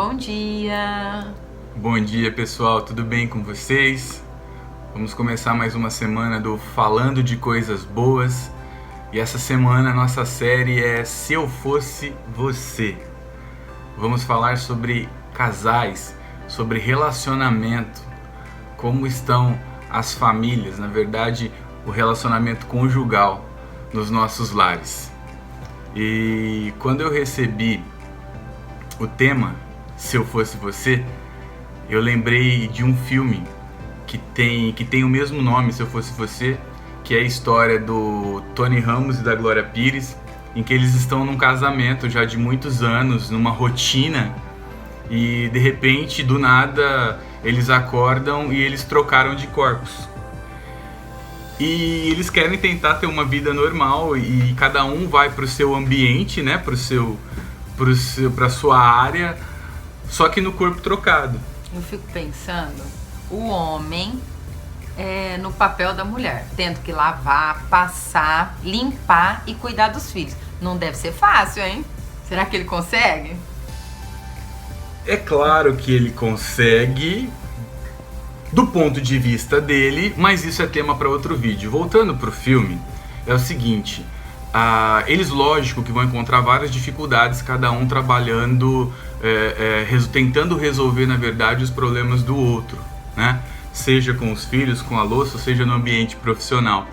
Bom dia! Bom dia, pessoal, tudo bem com vocês? Vamos começar mais uma semana do Falando de Coisas Boas. E essa semana a nossa série é Se Eu Fosse Você. Vamos falar sobre casais, sobre relacionamento, como estão as famílias, na verdade, o relacionamento conjugal nos nossos lares. E quando eu recebi o tema Se Eu Fosse Você, eu lembrei de um filme que tem o mesmo nome, Se Eu Fosse Você, que é a história do Tony Ramos e da Glória Pires, em que eles estão num casamento já de muitos anos, numa rotina, e de repente, do nada, eles acordam e eles trocaram de corpos. E eles querem tentar ter uma vida normal e cada um vai para o seu ambiente, né, para sua área, só que no corpo trocado. Eu fico pensando, o homem no papel da mulher, tendo que lavar, passar, limpar e cuidar dos filhos. Não deve ser fácil, hein? Será que ele consegue? É claro que ele consegue, do ponto de vista dele, mas isso é tema para outro vídeo. Voltando para o filme, é o seguinte, eles, lógico, que vão encontrar várias dificuldades, cada um trabalhando, tentando resolver, na verdade, os problemas do outro, né? Seja com os filhos, com a louça, seja no ambiente profissional.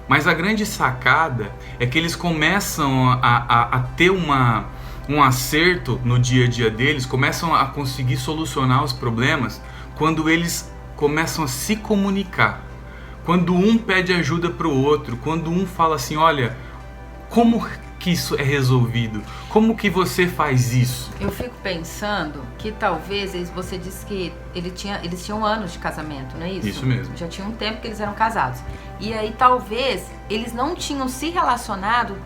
Mas a grande sacada é que eles começam a ter um acerto no dia a dia deles, começam a conseguir solucionar os problemas quando eles começam a se comunicar. Quando um pede ajuda para o outro, quando um fala assim, olha, como que isso é resolvido? Como que você faz isso? Eu fico pensando que talvez, você disse que eles tinham anos de casamento, não é isso? Isso mesmo. Já tinha um tempo que eles eram casados. E aí talvez eles não tinham se relacionado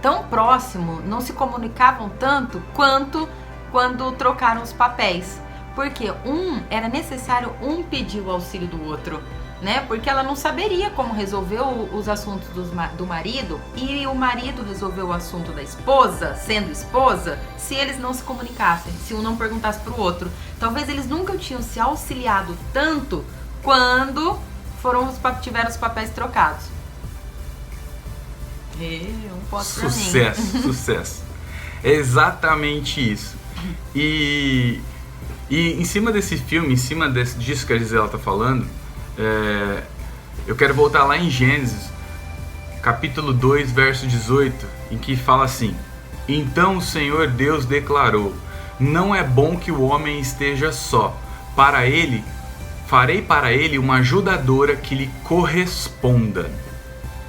tão próximo, não se comunicavam tanto quanto quando trocaram os papéis. Porque era necessário pedir o auxílio do outro, né? Porque ela não saberia como resolver os assuntos do marido, e o marido resolveu o assunto da esposa, sendo esposa, se eles não se comunicassem, se um não perguntasse pro outro. Talvez eles nunca tinham se auxiliado tanto quando tiveram os papéis trocados. Ponto pra mim. Sucesso. É exatamente isso. E em cima desse filme, em cima disso que a Gisela está falando, eu quero voltar lá em Gênesis, capítulo 2, verso 18, em que fala assim: Então o Senhor Deus declarou, não é bom que o homem esteja só, farei para ele uma ajudadora que lhe corresponda.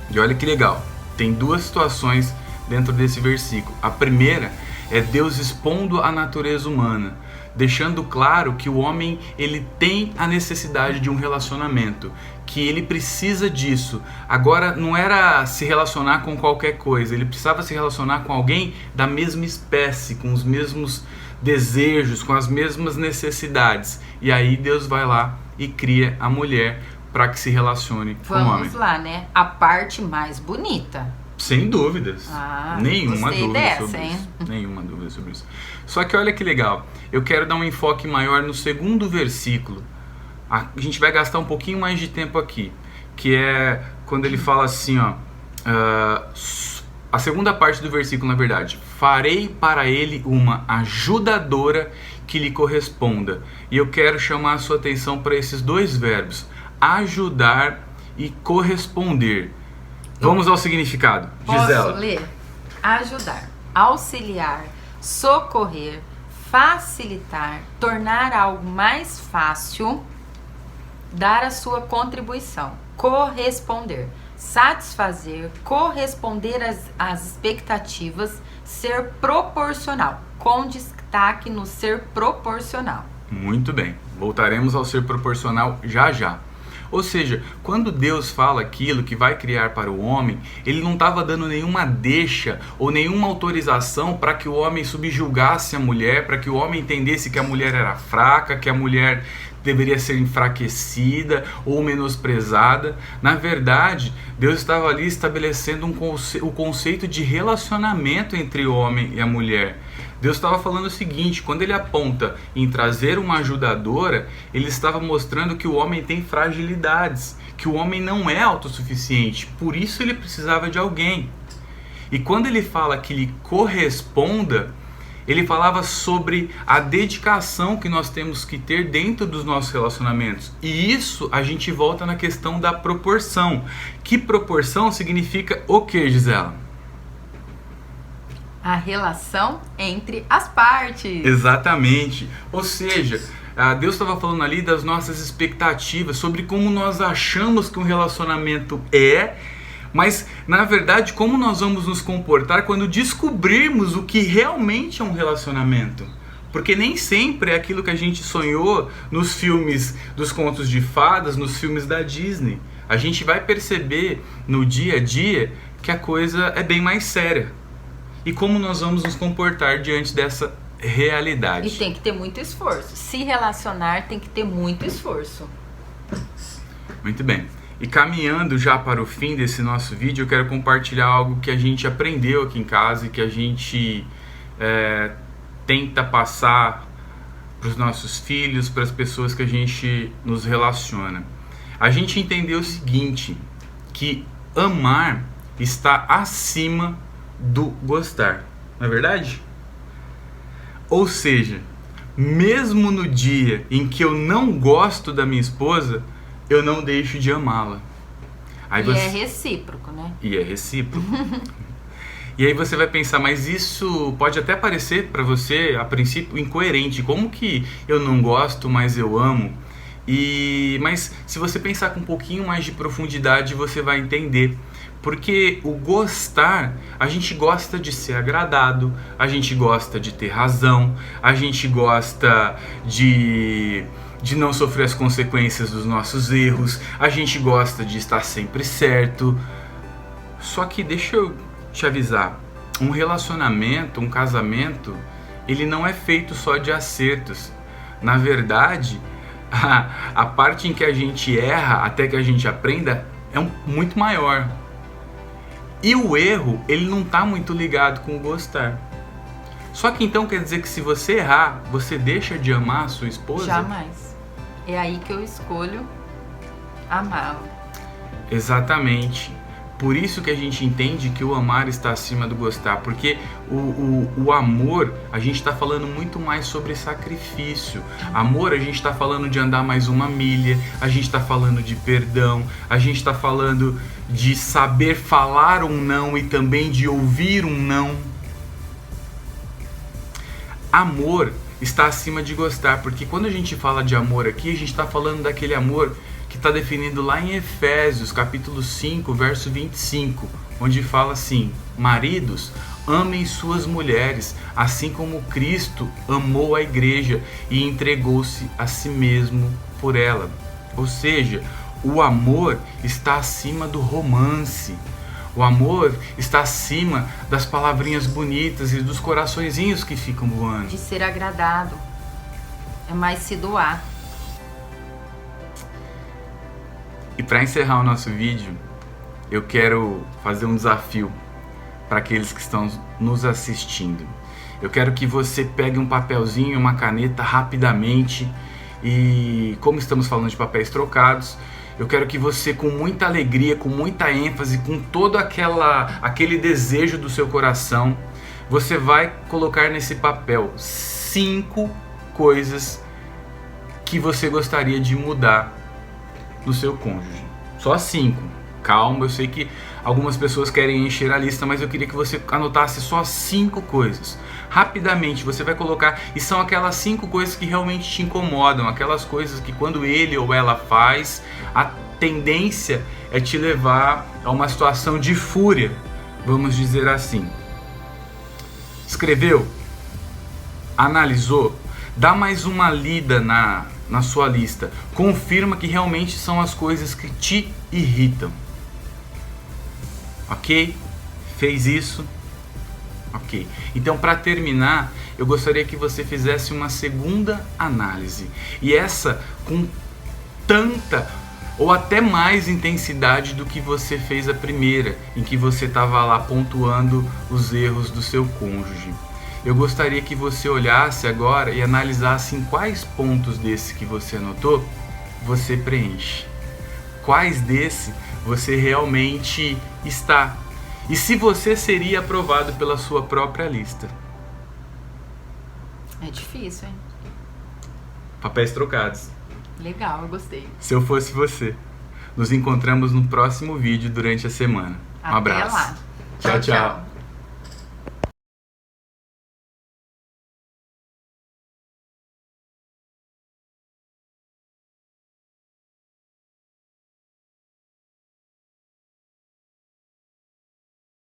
E olha que legal, tem duas situações dentro desse versículo. A primeira é Deus expondo a natureza humana, deixando claro que o homem ele tem a necessidade de um relacionamento, que ele precisa disso. Agora, não era se relacionar com qualquer coisa, ele precisava se relacionar com alguém da mesma espécie, com os mesmos desejos, com as mesmas necessidades. E aí Deus vai lá e cria a mulher para que se relacione com o homem. Vamos lá, né? A parte mais bonita. Sem dúvidas. Nenhuma dúvida sobre isso. Só que olha que legal. Eu quero dar um enfoque maior no segundo versículo. A gente vai gastar um pouquinho mais de tempo aqui. Que é quando ele fala assim, ó. A segunda parte do versículo, na verdade. Farei para ele uma ajudadora que lhe corresponda. E eu quero chamar a sua atenção para esses dois verbos. Ajudar e corresponder. Vamos ao significado. Gisela. Posso ler? Ajudar, auxiliar, socorrer, facilitar, tornar algo mais fácil, dar a sua contribuição, corresponder, satisfazer, corresponder às expectativas, ser proporcional, com destaque no ser proporcional. Muito bem, voltaremos ao ser proporcional já já. Ou seja, quando Deus fala aquilo que vai criar para o homem, ele não estava dando nenhuma deixa ou nenhuma autorização para que o homem subjugasse a mulher, para que o homem entendesse que a mulher era fraca, que a mulher deveria ser enfraquecida ou menosprezada. Na verdade, Deus estava ali estabelecendo o conceito de relacionamento entre o homem e a mulher. Deus estava falando o seguinte: quando ele aponta em trazer uma ajudadora, ele estava mostrando que o homem tem fragilidades, que o homem não é autossuficiente, por isso ele precisava de alguém. E quando ele fala que lhe corresponda, ele falava sobre a dedicação que nós temos que ter dentro dos nossos relacionamentos. E isso a gente volta na questão da proporção. Que proporção significa o que, Gisela? A relação entre as partes. Exatamente. Ou seja, Deus estava falando ali das nossas expectativas, sobre como nós achamos que um relacionamento é, mas na verdade como nós vamos nos comportar quando descobrirmos o que realmente é um relacionamento. Porque nem sempre é aquilo que a gente sonhou nos filmes dos contos de fadas, nos filmes da Disney. A gente vai perceber no dia a dia que a coisa é bem mais séria. E como nós vamos nos comportar diante dessa realidade. E tem que ter muito esforço. Se relacionar tem que ter muito esforço. Muito bem. E caminhando já para o fim desse nosso vídeo, eu quero compartilhar algo que a gente aprendeu aqui em casa e que a gente tenta passar para os nossos filhos, para as pessoas que a gente nos relaciona. A gente entendeu o seguinte, que amar está acima do gostar, não é verdade? Ou seja, mesmo no dia em que eu não gosto da minha esposa, eu não deixo de amá-la. É recíproco, né? E é recíproco. E aí você vai pensar, mas isso pode até parecer para você, a princípio, incoerente. Como que eu não gosto, mas eu amo? Mas se você pensar com um pouquinho mais de profundidade, você vai entender. Porque o gostar, a gente gosta de ser agradado, a gente gosta de ter razão, a gente gosta de não sofrer as consequências dos nossos erros, a gente gosta de estar sempre certo. Só que deixa eu te avisar, um relacionamento, um casamento, ele não é feito só de acertos. Na verdade, a parte em que a gente erra até que a gente aprenda é muito maior. E o erro, ele não está muito ligado com o gostar. Só que então quer dizer que se você errar, você deixa de amar a sua esposa? Jamais. É aí que eu escolho amá-la. Exatamente. Por isso que a gente entende que o amar está acima do gostar. Porque o amor, a gente está falando muito mais sobre sacrifício. Amor, a gente está falando de andar mais uma milha. A gente está falando de perdão. A gente está falando de saber falar um não e também de ouvir um não. Amor está acima de gostar. Porque quando a gente fala de amor aqui, a gente está falando daquele amor que está definido lá em Efésios, capítulo 5, verso 25, onde fala assim: maridos, amem suas mulheres, assim como Cristo amou a igreja e entregou-se a si mesmo por ela. Ou seja, o amor está acima do romance. O amor está acima das palavrinhas bonitas e dos coraçõezinhos que ficam voando. De ser agradado. É mais se doar. E para encerrar o nosso vídeo, eu quero fazer um desafio para aqueles que estão nos assistindo. Eu quero que você pegue um papelzinho e uma caneta rapidamente e, como estamos falando de papéis trocados, eu quero que você, com muita alegria, com muita ênfase, com todo aquele desejo do seu coração, você vai colocar nesse papel 5 coisas que você gostaria de mudar do seu cônjuge. Só 5. Calma, eu sei que algumas pessoas querem encher a lista, mas eu queria que você anotasse só 5 coisas. Rapidamente você vai colocar, e são aquelas 5 coisas que realmente te incomodam, aquelas coisas que quando ele ou ela faz, a tendência é te levar a uma situação de fúria, vamos dizer assim. Escreveu? Analisou? Dá mais uma lida na sua lista. Confirma que realmente são as coisas que te irritam. Ok? Fez isso? Ok. Então, para terminar, eu gostaria que você fizesse uma segunda análise. E essa com tanta ou até mais intensidade do que você fez a primeira, em que você estava lá pontuando os erros do seu cônjuge. Eu gostaria que você olhasse agora e analisasse em quais pontos desses que você anotou você preenche. Quais desses você realmente está. E se você seria aprovado pela sua própria lista. É difícil, hein? Papéis trocados. Legal, eu gostei. Se eu fosse você. Nos encontramos no próximo vídeo durante a semana. Um Até abraço. lá. Tchau, tchau.